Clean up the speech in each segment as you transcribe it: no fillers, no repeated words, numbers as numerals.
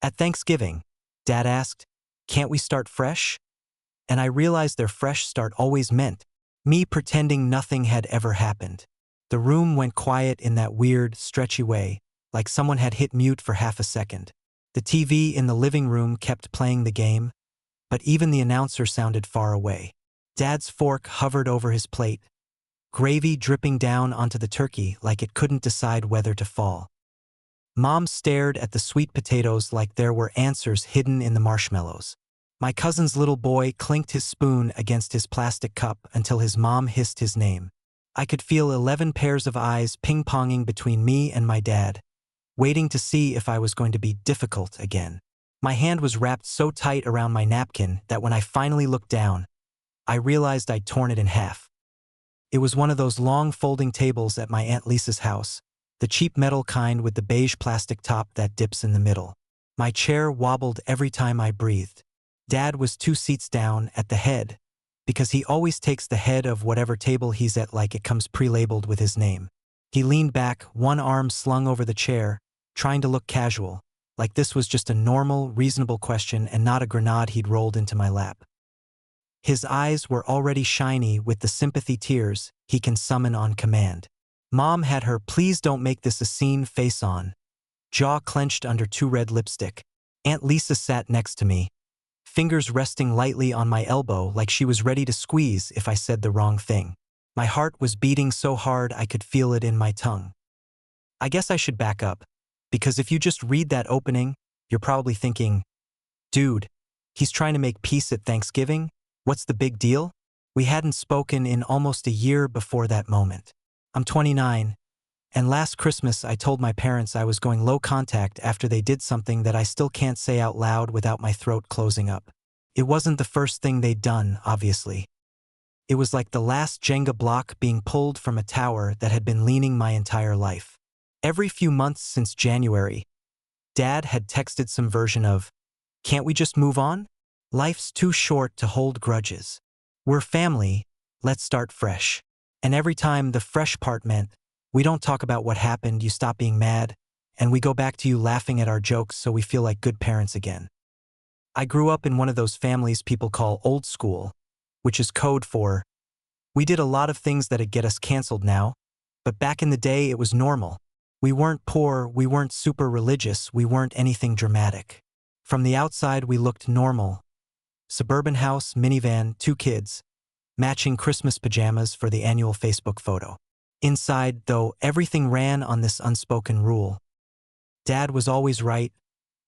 At Thanksgiving, Dad asked, "Can't we start fresh?" And I realized their fresh start always meant me pretending nothing had ever happened. The room went quiet in that weird, stretchy way, like someone had hit mute for half a second. The TV in the living room kept playing the game, but even the announcer sounded far away. Dad's fork hovered over his plate, gravy dripping down onto the turkey like it couldn't decide whether to fall. Mom stared at the sweet potatoes like there were answers hidden in the marshmallows. My cousin's little boy clinked his spoon against his plastic cup until his mom hissed his name. I could feel 11 pairs of eyes ping-ponging between me and my dad, waiting to see if I was going to be difficult again. My hand was wrapped so tight around my napkin that when I finally looked down, I realized I'd torn it in half. It was one of those long folding tables at my Aunt Lisa's house, the cheap metal kind with the beige plastic top that dips in the middle. My chair wobbled every time I breathed. Dad was 2 seats down at the head, because he always takes the head of whatever table he's at like it comes pre-labeled with his name. He leaned back, one arm slung over the chair, trying to look casual, like this was just a normal, reasonable question and not a grenade he'd rolled into my lap. His eyes were already shiny with the sympathy tears he can summon on command. Mom had her "please don't make this a scene" face on, jaw clenched under 2 red lipstick. Aunt Lisa sat next to me, fingers resting lightly on my elbow like she was ready to squeeze if I said the wrong thing. My heart was beating so hard I could feel it in my tongue. I guess I should back up, because if you just read that opening, you're probably thinking, dude, he's trying to make peace at Thanksgiving? What's the big deal? We hadn't spoken in almost a year before that moment. I'm 29, and last Christmas I told my parents I was going low contact after they did something that I still can't say out loud without my throat closing up. It wasn't the first thing they'd done, obviously. It was like the last Jenga block being pulled from a tower that had been leaning my entire life. Every few months since January, Dad had texted some version of, "Can't we just move on? Life's too short to hold grudges. We're family, let's start fresh." And every time the fresh part meant, we don't talk about what happened, you stop being mad, and we go back to you laughing at our jokes so we feel like good parents again. I grew up in one of those families people call old school, which is code for, we did a lot of things that'd get us canceled now, but back in the day it was normal. We weren't poor, we weren't super religious, we weren't anything dramatic. From the outside we looked normal. Suburban house, minivan, 2 kids, matching Christmas pajamas for the annual Facebook photo. Inside, though, everything ran on this unspoken rule. Dad was always right,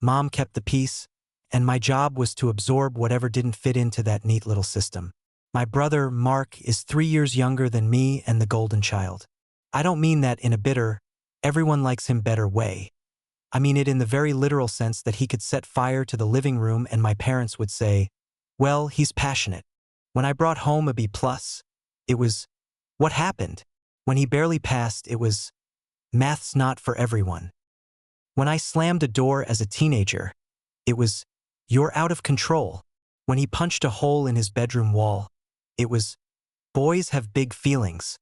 Mom kept the peace, and my job was to absorb whatever didn't fit into that neat little system. My brother, Mark, is 3 years younger than me and the golden child. I don't mean that in a bitter, everyone likes him better way. I mean it in the very literal sense that he could set fire to the living room and my parents would say, well, he's passionate. When I brought home a B+, it was, what happened? When he barely passed, it was, math's not for everyone. When I slammed a door as a teenager, it was, you're out of control. When he punched a hole in his bedroom wall, it was, boys have big feelings.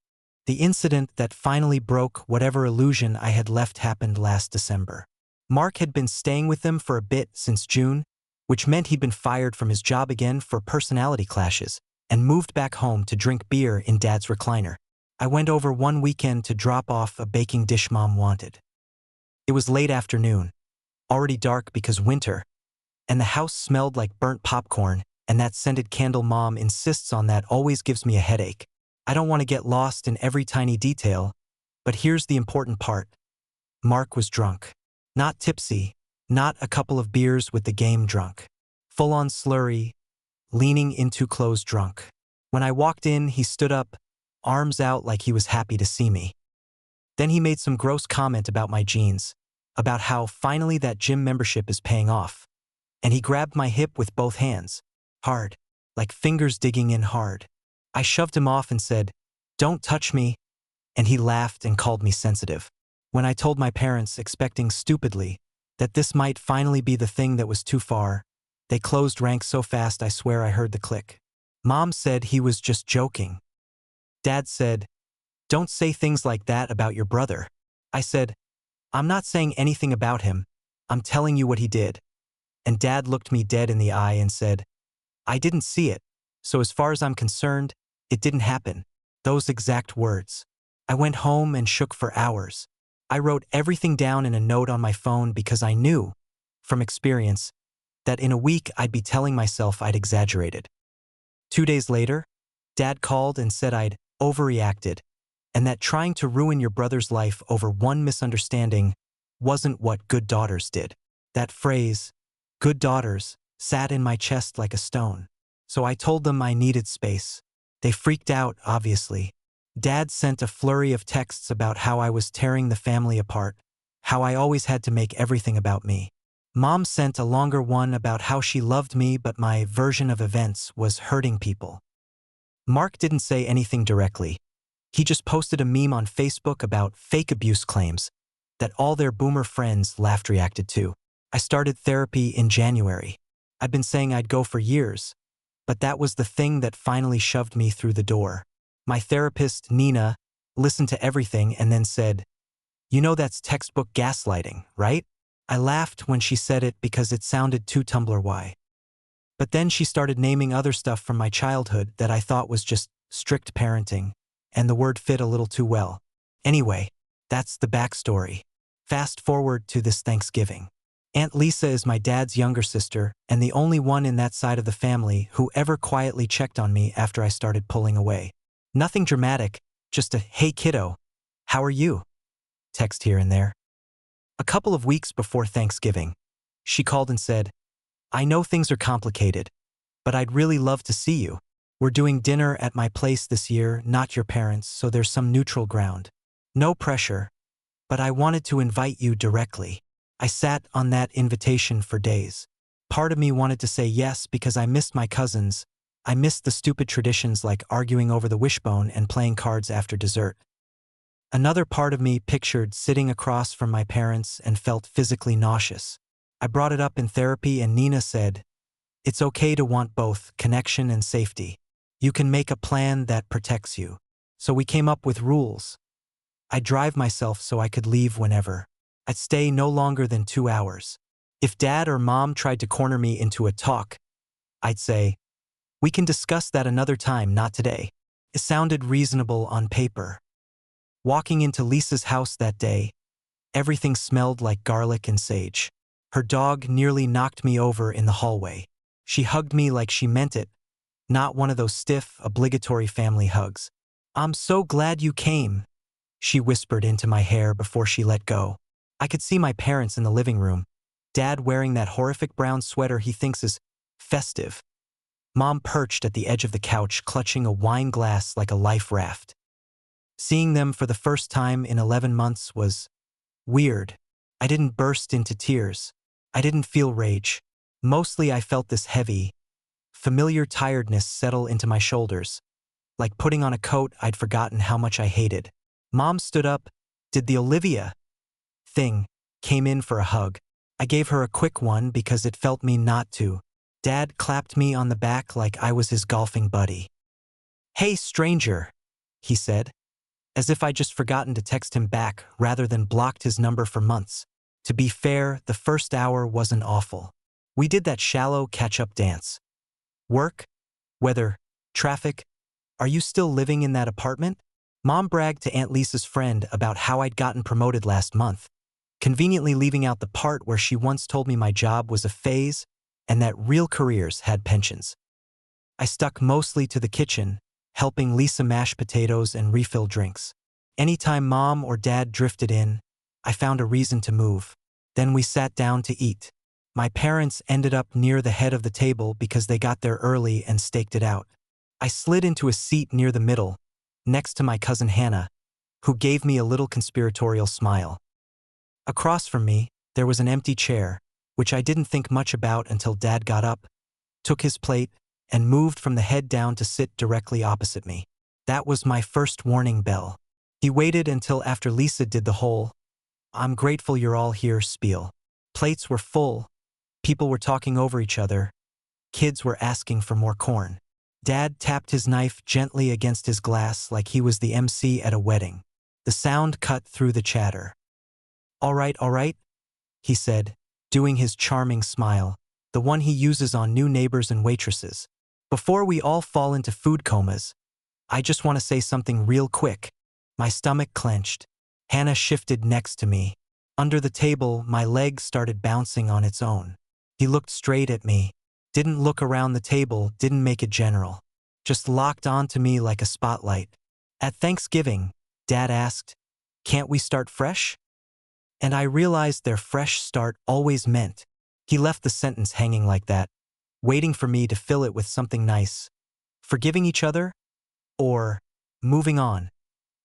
The incident that finally broke whatever illusion I had left happened last December. Mark had been staying with them for a bit since June, which meant he'd been fired from his job again for personality clashes, and moved back home to drink beer in Dad's recliner. I went over one weekend to drop off a baking dish Mom wanted. It was late afternoon, already dark because winter, and the house smelled like burnt popcorn, and that scented candle Mom insists on that always gives me a headache. I don't want to get lost in every tiny detail, but here's the important part. Mark was drunk. Not tipsy, not a couple of beers with the game drunk. Full-on slurry, leaning into clothes drunk. When I walked in, he stood up, arms out like he was happy to see me. Then he made some gross comment about my jeans, about how finally that gym membership is paying off. And he grabbed my hip with both hands, hard, like fingers digging in hard. I shoved him off and said, "Don't touch me," and he laughed and called me sensitive. When I told my parents, expecting stupidly, that this might finally be the thing that was too far, they closed ranks so fast I swear I heard the click. Mom said he was just joking. Dad said, "Don't say things like that about your brother." I said, "I'm not saying anything about him. I'm telling you what he did." And Dad looked me dead in the eye and said, I didn't see it, so as far as I'm concerned, it didn't happen. Those exact words. I went home and shook for hours. I wrote everything down in a note on my phone because I knew, from experience, that in a week I'd be telling myself I'd exaggerated. 2 days later, Dad called and said I'd overreacted, and that trying to ruin your brother's life over one misunderstanding wasn't what good daughters did. That phrase, good daughters, sat in my chest like a stone. So I told them I needed space. They freaked out, obviously. Dad sent a flurry of texts about how I was tearing the family apart, how I always had to make everything about me. Mom sent a longer one about how she loved me but my version of events was hurting people. Mark didn't say anything directly. He just posted a meme on Facebook about fake abuse claims that all their boomer friends laughed reacted to. I started therapy in January. I'd been saying I'd go for years, but that was the thing that finally shoved me through the door. My therapist, Nina, listened to everything and then said, "You know that's textbook gaslighting, right?" I laughed when she said it because it sounded too Tumblr-y. But then she started naming other stuff from my childhood that I thought was just strict parenting, and the word fit a little too well. Anyway, that's the backstory. Fast forward to this Thanksgiving. Aunt Lisa is my dad's younger sister and the only one in that side of the family who ever quietly checked on me after I started pulling away. Nothing dramatic, just a "Hey kiddo, how are you?" text here and there. A couple of weeks before Thanksgiving, she called and said, "I know things are complicated, but I'd really love to see you. We're doing dinner at my place this year, not your parents', so there's some neutral ground. No pressure, but I wanted to invite you directly." I sat on that invitation for days. Part of me wanted to say yes because I missed my cousins. I missed the stupid traditions like arguing over the wishbone and playing cards after dessert. Another part of me pictured sitting across from my parents and felt physically nauseous. I brought it up in therapy and Nina said, "It's okay to want both connection and safety. You can make a plan that protects you." So we came up with rules. I'd drive myself so I could leave whenever. I'd stay no longer than 2 hours. If Dad or Mom tried to corner me into a talk, I'd say, "We can discuss that another time, not today." It sounded reasonable on paper. Walking into Lisa's house that day, everything smelled like garlic and sage. Her dog nearly knocked me over in the hallway. She hugged me like she meant it, not one of those stiff, obligatory family hugs. "I'm so glad you came," she whispered into my hair before she let go. I could see my parents in the living room, Dad wearing that horrific brown sweater he thinks is festive. Mom perched at the edge of the couch clutching a wine glass like a life raft. Seeing them for the first time in 11 months was weird. I didn't burst into tears. I didn't feel rage. Mostly I felt this heavy, familiar tiredness settle into my shoulders, like putting on a coat I'd forgotten how much I hated. Mom stood up, did the Olivia thing, came in for a hug. I gave her a quick one because it felt mean not to. Dad clapped me on the back like I was his golfing buddy. "Hey, stranger," he said, as if I'd just forgotten to text him back rather than blocked his number for months. To be fair, the first hour wasn't awful. We did that shallow catch-up dance. Work? Weather? Traffic? Are you still living in that apartment? Mom bragged to Aunt Lisa's friend about how I'd gotten promoted last month, conveniently leaving out the part where she once told me my job was a phase and that real careers had pensions. I stuck mostly to the kitchen, helping Lisa mash potatoes and refill drinks. Anytime Mom or Dad drifted in, I found a reason to move. Then we sat down to eat. My parents ended up near the head of the table because they got there early and staked it out. I slid into a seat near the middle, next to my cousin Hannah, who gave me a little conspiratorial smile. Across from me, there was an empty chair, which I didn't think much about until Dad got up, took his plate, and moved from the head down to sit directly opposite me. That was my first warning bell. He waited until after Lisa did the whole, "I'm grateful you're all here" spiel. Plates were full, people were talking over each other, kids were asking for more corn. Dad tapped his knife gently against his glass like he was the MC at a wedding. The sound cut through the chatter. All right," he said, doing his charming smile. the one he uses on new neighbors and waitresses. Before we all fall into food comas, I just want to say something real quick. My stomach clenched. Hannah shifted next to me. Under the table, my leg started bouncing on its own. He looked straight at me. Didn't look around the table, didn't make it general. Just locked onto me like a spotlight. At Thanksgiving, Dad asked, "Can't we start fresh?" And I realized their fresh start always meant. He left the sentence hanging like that, waiting for me to fill it with something nice. Forgiving each other? Or moving on?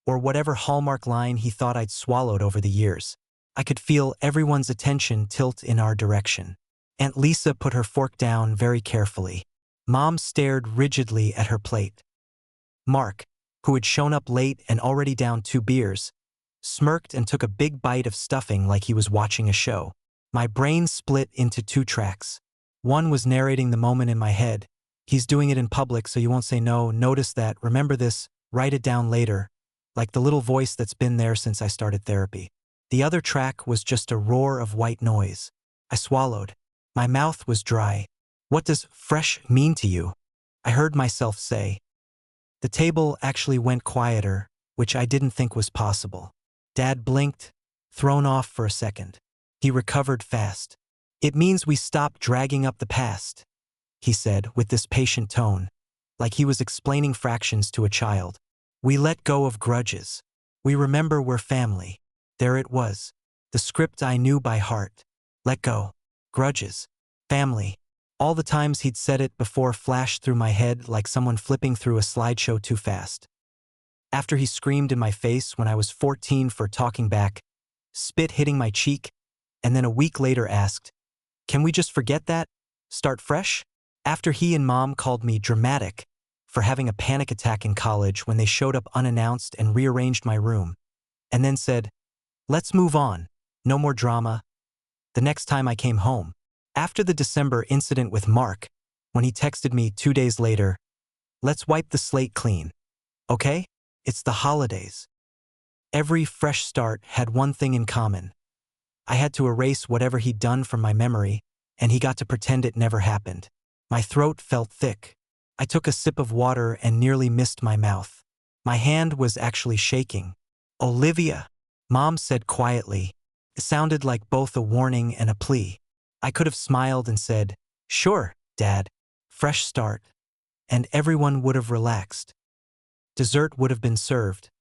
Or whatever hallmark line he thought I'd swallowed over the years. I could feel everyone's attention tilt in our direction. Aunt Lisa put her fork down very carefully. Mom stared rigidly at her plate. Mark, who had shown up late and already downed 2 beers, smirked and took a big bite of stuffing like he was watching a show. My brain split into 2 tracks. One was narrating the moment in my head. He's doing it in public so you won't say no, notice that, remember this, write it down later, like the little voice that's been there since I started therapy. The other track was just a roar of white noise. I swallowed. My mouth was dry. "What does fresh mean to you?" I heard myself say. The table actually went quieter, which I didn't think was possible. Dad blinked, thrown off for a second. He recovered fast. "It means we stop dragging up the past," he said with this patient tone, like he was explaining fractions to a child. "We let go of grudges. We remember we're family." There it was, the script I knew by heart. Let go. Grudges. Family. All the times he'd said it before flashed through my head like someone flipping through a slideshow too fast. After he screamed in my face when I was 14 for talking back, spit hitting my cheek, and then a week later asked, "Can we just forget that? Start fresh?" After he and Mom called me dramatic for having a panic attack in college when they showed up unannounced and rearranged my room, and then said, "Let's move on. No more drama." The next time I came home, after the December incident with Mark, when he texted me 2 days later, "Let's wipe the slate clean. Okay? It's the holidays." Every fresh start had one thing in common. I had to erase whatever he'd done from my memory, and he got to pretend it never happened. My throat felt thick. I took a sip of water and nearly missed my mouth. My hand was actually shaking. "Olivia," Mom said quietly. It sounded like both a warning and a plea. I could have smiled and said, "Sure, Dad, fresh start," and everyone would have relaxed. Dessert would have been served.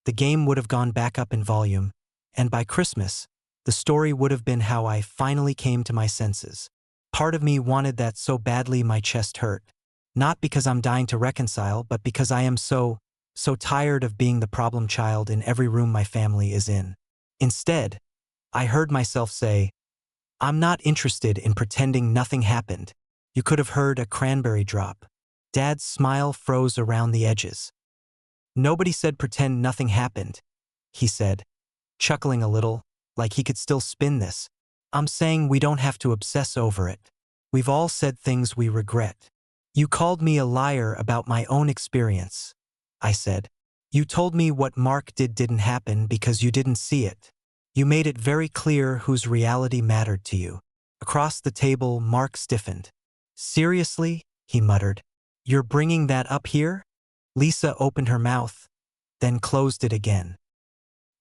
The game would have gone back up in volume, and by Christmas, the story would have been how I finally came to my senses. Part of me wanted that so badly my chest hurt. Not because I'm dying to reconcile, but because I am so tired of being the problem child in every room my family is in. Instead, I heard myself say, "I'm not interested in pretending nothing happened." You could have heard a cranberry drop. Dad's smile froze around the edges. "Nobody said pretend nothing happened," he said, chuckling a little, like he could still spin this. "I'm saying we don't have to obsess over it. We've all said things we regret. You called me a liar about my own experience," I said. "You told me what Mark did didn't happen because you didn't see it. You made it very clear whose reality mattered to you." Across the table, Mark stiffened. "Seriously?" he muttered. "You're bringing that up here?" Lisa opened her mouth, then closed it again.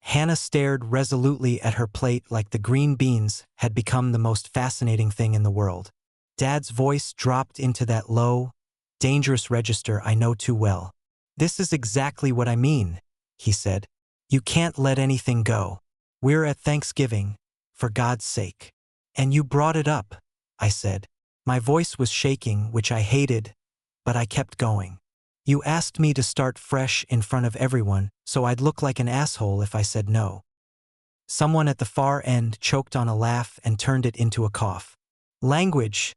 Hannah stared resolutely at her plate like the green beans had become the most fascinating thing in the world. Dad's voice dropped into that low, dangerous register I know too well. "This is exactly what I mean," he said. "You can't let anything go. We're at Thanksgiving, for God's sake." "And you brought it up," I said. My voice was shaking, which I hated, but I kept going. "You asked me to start fresh in front of everyone, so I'd look like an asshole if I said no." Someone at the far end choked on a laugh and turned it into a cough. "Language,"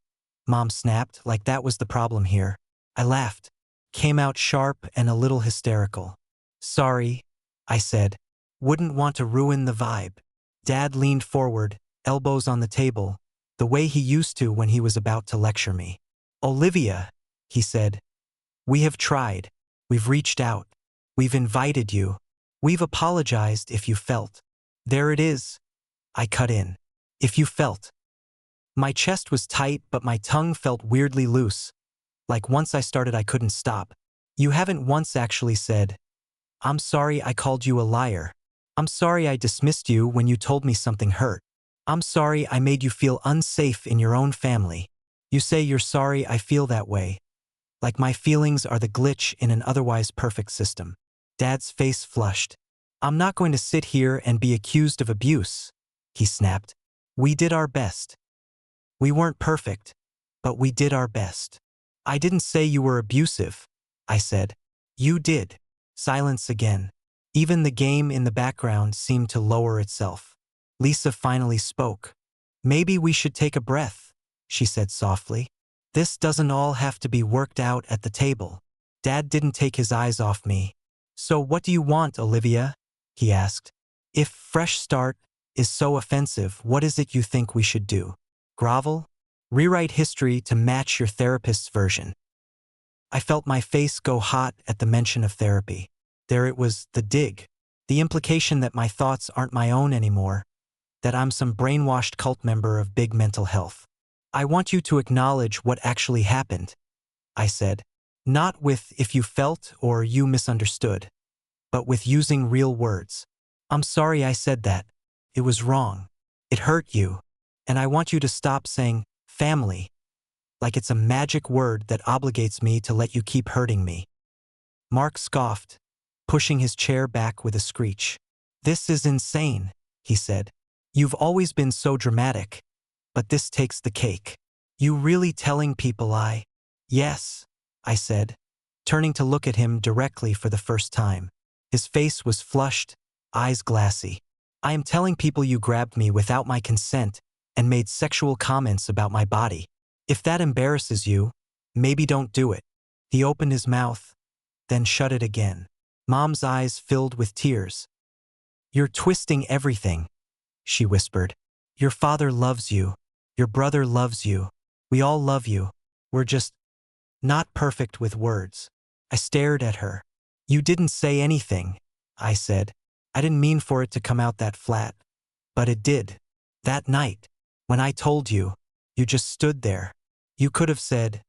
Mom snapped, like that was the problem here. I laughed, came out sharp and a little hysterical. "Sorry," I said. "Wouldn't want to ruin the vibe." Dad leaned forward, elbows on the table, the way he used to when he was about to lecture me. "Olivia," he said, "we have tried. We've reached out. We've invited you. We've apologized if you felt." "There it is," I cut in. "If you felt." My chest was tight, but my tongue felt weirdly loose. Like once I started, I couldn't stop. You haven't once actually said, "I'm sorry I called you a liar. I'm sorry I dismissed you when you told me something hurt. I'm sorry I made you feel unsafe in your own family. You say you're sorry I feel that way. Like my feelings are the glitch in an otherwise perfect system." Dad's face flushed. "I'm not going to sit here and be accused of abuse," he snapped. "We did our best. We weren't perfect, but we did our best." "I didn't say you were abusive," I said. "You did." Silence again. Even the game in the background seemed to lower itself. Lisa finally spoke. "Maybe we should take a breath," she said softly. "This doesn't all have to be worked out at the table." Dad didn't take his eyes off me. "So what do you want, Olivia?" he asked. "If fresh start is so offensive, what is it you think we should do? Grovel? Rewrite history to match your therapist's version?" I felt my face go hot at the mention of therapy. There it was, the dig. The implication that my thoughts aren't my own anymore, that I'm some brainwashed cult member of big mental health. "I want you to acknowledge what actually happened," I said. "Not with if you felt or you misunderstood, but with using real words. I'm sorry I said that. It was wrong. It hurt you. And I want you to stop saying family like it's a magic word that obligates me to let you keep hurting me." Mark scoffed, pushing his chair back with a screech. "This is insane," he said. "You've always been so dramatic, but this takes the cake. You really telling people I—" "Yes," I said, turning to look at him directly for the first time. His face was flushed, eyes glassy. "I am telling people you grabbed me without my consent and made sexual comments about my body. If that embarrasses you, maybe don't do it." He opened his mouth, then shut it again. Mom's eyes filled with tears. "You're twisting everything," she whispered. "Your father loves you. Your brother loves you. We all love you. We're just not perfect with words." I stared at her. "You didn't say anything," I said. "I didn't mean for it to come out that flat. But it did. That night, when I told you, you just stood there. You could have said,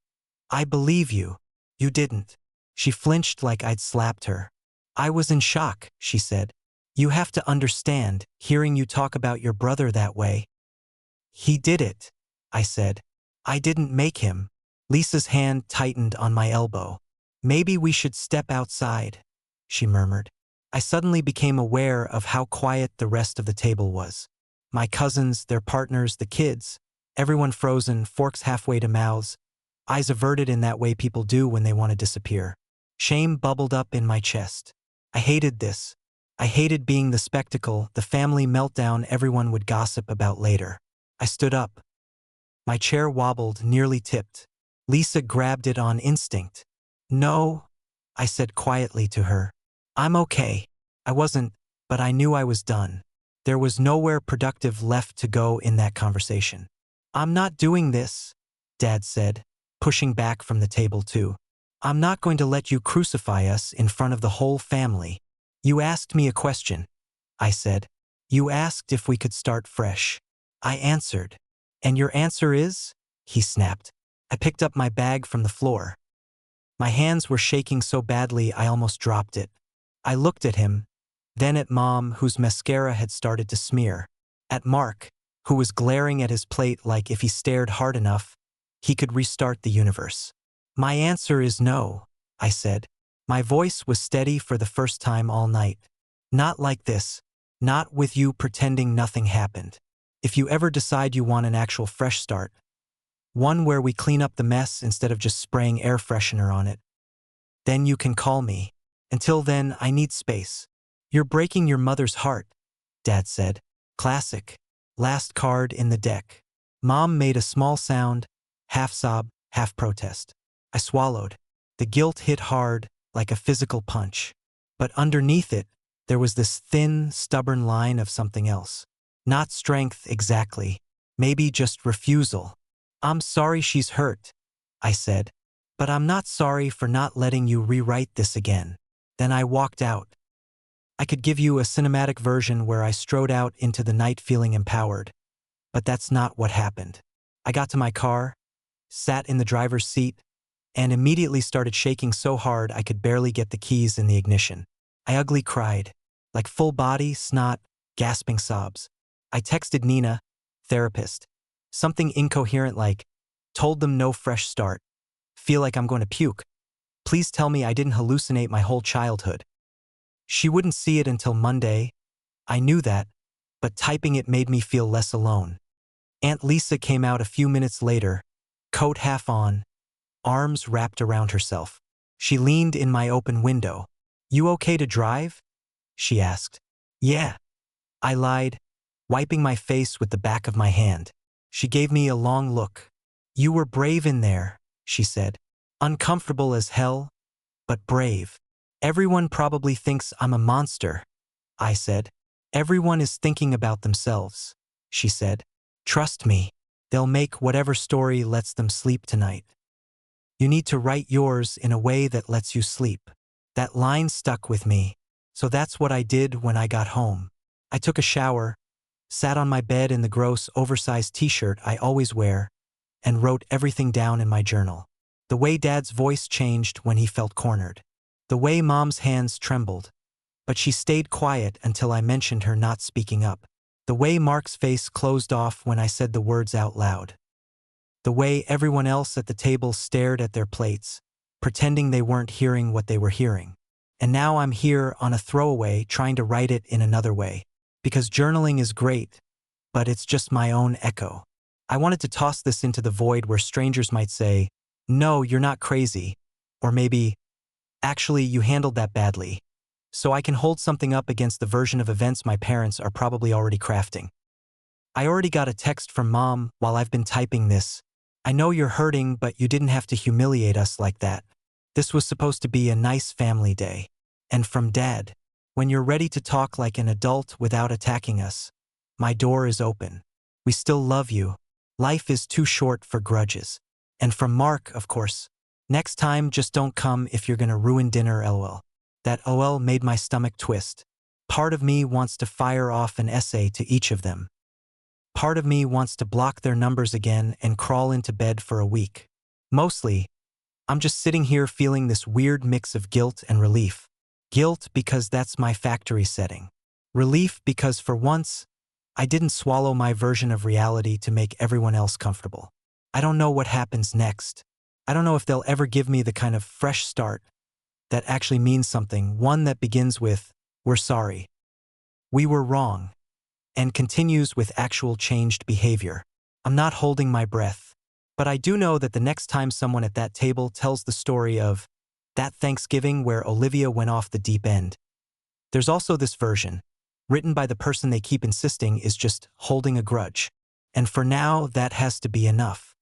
'I believe you.' You didn't." She flinched like I'd slapped her. "I was in shock," she said. "You have to understand, hearing you talk about your brother that way." "He did it," I said. "I didn't make him." Lisa's hand tightened on my elbow. "Maybe we should step outside," she murmured. I suddenly became aware of how quiet the rest of the table was. My cousins, their partners, the kids, everyone frozen, forks halfway to mouths, eyes averted in that way people do when they want to disappear. Shame bubbled up in my chest. I hated this. I hated being the spectacle, the family meltdown everyone would gossip about later. I stood up. My chair wobbled, nearly tipped. Lisa grabbed it on instinct. "No," I said quietly to her. "I'm okay." I wasn't, but I knew I was done. There was nowhere productive left to go in that conversation. "I'm not doing this," Dad said, pushing back from the table too. "I'm not going to let you crucify us in front of the whole family. You asked me a question," I said. "You asked if we could start fresh." I answered. "And your answer is?" he snapped. I picked up my bag from the floor. My hands were shaking so badly I almost dropped it. I looked at him, then at Mom, whose mascara had started to smear, at Mark, who was glaring at his plate like if he stared hard enough, he could restart the universe. "My answer is no," I said. My voice was steady for the first time all night. "Not like this. Not with you pretending nothing happened. If you ever decide you want an actual fresh start, one where we clean up the mess instead of just spraying air freshener on it, then you can call me. Until then, I need space." "You're breaking your mother's heart," Dad said. Classic. Last card in the deck. Mom made a small sound, half sob, half protest. I swallowed. The guilt hit hard, like a physical punch. But underneath it, there was this thin, stubborn line of something else. Not strength exactly. Maybe just refusal. "I'm sorry she's hurt," I said. "But I'm not sorry for not letting you rewrite this again." Then I walked out. I could give you a cinematic version where I strode out into the night feeling empowered. But that's not what happened. I got to my car, sat in the driver's seat, and immediately started shaking so hard I could barely get the keys in the ignition. I ugly cried, like full body, snot, gasping sobs. I texted Nina, therapist, something incoherent like, told them no fresh start. Feel like I'm going to puke. Please tell me I didn't hallucinate my whole childhood. She wouldn't see it until Monday. I knew that, but typing it made me feel less alone. Aunt Lisa came out a few minutes later, coat half on, arms wrapped around herself. She leaned in my open window. You okay to drive? She asked. Yeah. I lied, wiping my face with the back of my hand. She gave me a long look. You were brave in there, she said. Uncomfortable as hell, but brave. Everyone probably thinks I'm a monster, I said. Everyone is thinking about themselves, she said. Trust me, they'll make whatever story lets them sleep tonight. You need to write yours in a way that lets you sleep. That line stuck with me, so that's what I did when I got home. I took a shower, sat on my bed in the gross, oversized t-shirt I always wear, and wrote everything down in my journal. The way Dad's voice changed when he felt cornered. The way Mom's hands trembled, but she stayed quiet until I mentioned her not speaking up. The way Mark's face closed off when I said the words out loud. The way everyone else at the table stared at their plates, pretending they weren't hearing what they were hearing. And now I'm here on a throwaway trying to write it in another way. Because journaling is great, but it's just my own echo. I wanted to toss this into the void where strangers might say, no, you're not crazy. Or maybe, actually, you handled that badly. So I can hold something up against the version of events my parents are probably already crafting. I already got a text from Mom while I've been typing this. I know you're hurting, but you didn't have to humiliate us like that. This was supposed to be a nice family day. And from Dad, when you're ready to talk like an adult without attacking us, my door is open. We still love you. Life is too short for grudges. And from Mark, of course. Next time, just don't come if you're gonna ruin dinner, lol. That OL made my stomach twist. Part of me wants to fire off an essay to each of them. Part of me wants to block their numbers again and crawl into bed for a week. Mostly, I'm just sitting here feeling this weird mix of guilt and relief. Guilt because that's my factory setting. Relief because for once, I didn't swallow my version of reality to make everyone else comfortable. I don't know what happens next. I don't know if they'll ever give me the kind of fresh start that actually means something, one that begins with, we're sorry. We were wrong. And continues with actual changed behavior. I'm not holding my breath, but I do know that the next time someone at that table tells the story of that Thanksgiving where Olivia went off the deep end, there's also this version, written by the person they keep insisting is just holding a grudge. And for now, that has to be enough.